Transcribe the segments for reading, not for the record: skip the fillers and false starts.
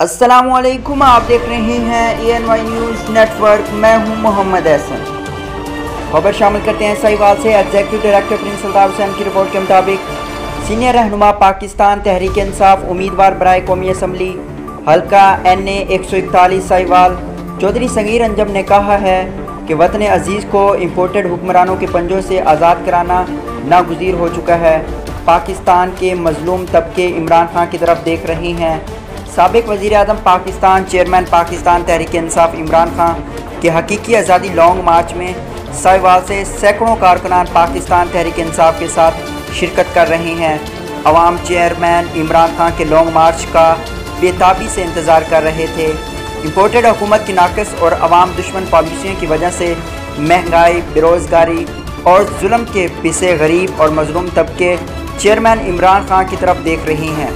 अस्सलामुअलैकुम, आप देख रहे हैं ANY न्यूज़ नेटवर्क। मैं हूं मोहम्मद एहसन। खबर शामिल करते हैं साहिवाल से। Executive director Prince Altaf Hussain की रिपोर्ट के मुताबिक सीनियर रहनुमा पाकिस्तान तहरीक इंसाफ उम्मीदवार बराए कौमी असम्बली हल्का NA 141 साहिवाल चौधरी सगीर अंजम ने कहा है कि वतन अजीज़ को इम्पोर्टेड हुक्मरानों के पंजों से आज़ाद कराना नागुज़ीर हो चुका है। पाकिस्तान के मजलूम तबके इमरान खान की तरफ देख रहे हैं। साबिक वज़ीर आज़म पाकिस्तान, चेयरमैन पाकिस्तान तहरीक इंसाफ इमरान खान के हकीकी आज़ादी लॉन्ग मार्च में साहिवाल से सैकड़ों कारकुनान पाकिस्तान तहरीक इंसाफ के साथ शिरकत कर रहे हैं। अवाम चेयरमैन इमरान खान के लॉन्ग मार्च का बेताबी से इंतज़ार कर रहे थे। इम्पोर्टेड हुकूमत की नाक़िस और अवाम दुश्मन पॉलिसियों की वजह से महंगाई, बेरोज़गारी और जुल्म के पिसे गरीब और मजलूम तबके चेयरमैन इमरान खान की तरफ देख रहे हैं।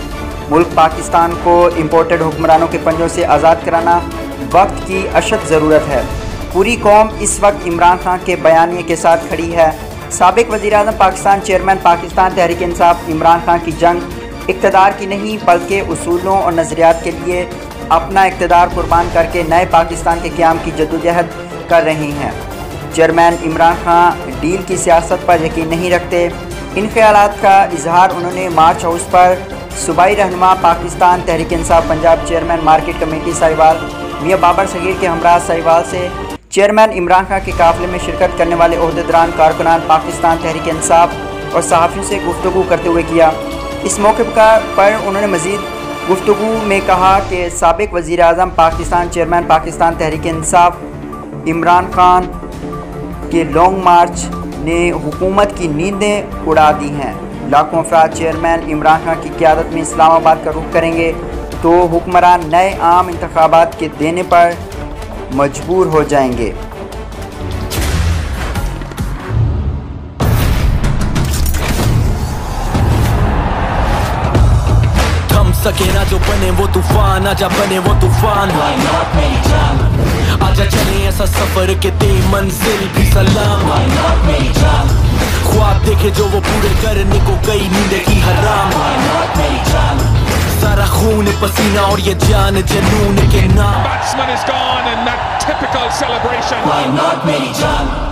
मुल्क पाकिस्तान को इम्पोर्टेड हुक्मरानों के पंजों से आज़ाद कराना वक्त की अशद ज़रूरत है। पूरी कौम इस वक्त इमरान खान के बयानिए के साथ खड़ी है। साबिक वज़ीर आज़म पाकिस्तान, चेयरमैन पाकिस्तान तहरीक इंसाफ इमरान खान की जंग इक़्तिदार की नहीं बल्कि उसूलों और नज़रियात के लिए अपना इक़्तिदार कुर्बान करके नए पाकिस्तान के क़याम की जद्दोजहद कर रहे हैं। चेयरमैन इमरान खान डील की सियासत पर यकीन नहीं रखते। इन ख्यालात का इजहार उन्होंने मार्च हाउस पर सूबाई रहनुमा Pakistan Tehreek Insaf Punjab chairman market committee Sahiwal Mian Babar Sagir के हमरा साहिवाल से चेयरमैन इमरान खान के काफ़िले में शिरकत करने वाले ओहदेदारान, कारकुनान पाकिस्तान तहरीक इंसाफ और सहाफ़ियों से गुफ्तगू करते हुए किया। इस मौके पर उन्होंने मज़ीद गुफ्तगू में कहा कि साबिक वज़ीर आज़म पाकिस्तान, चेयरमैन पाकिस्तान तहरीक इंसाफ इमरान खान के लॉन्ग मार्च ने हुकूमत की नींदें उड़ा दी हैं। लाखों अफराद चेयरमैन इमरान खान की क़यादत में इस्लामाबाद का रुख करेंगे तो हुक्मरान नए आम इंतखाबात के देने पर मजबूर हो जाएंगे। थम सके ना जो बने वो तूफान, आजा बने वो तूफान। आजा चले ऐसा सफर के दे मंजिल भी सलाम। ख्वाब देखे जो वो पूरे करने को गई नींद की हराम। सारा खून पसीना और ये जान जनून के नाम। Batsman is gone in that typical celebration. Why not मेरी जान?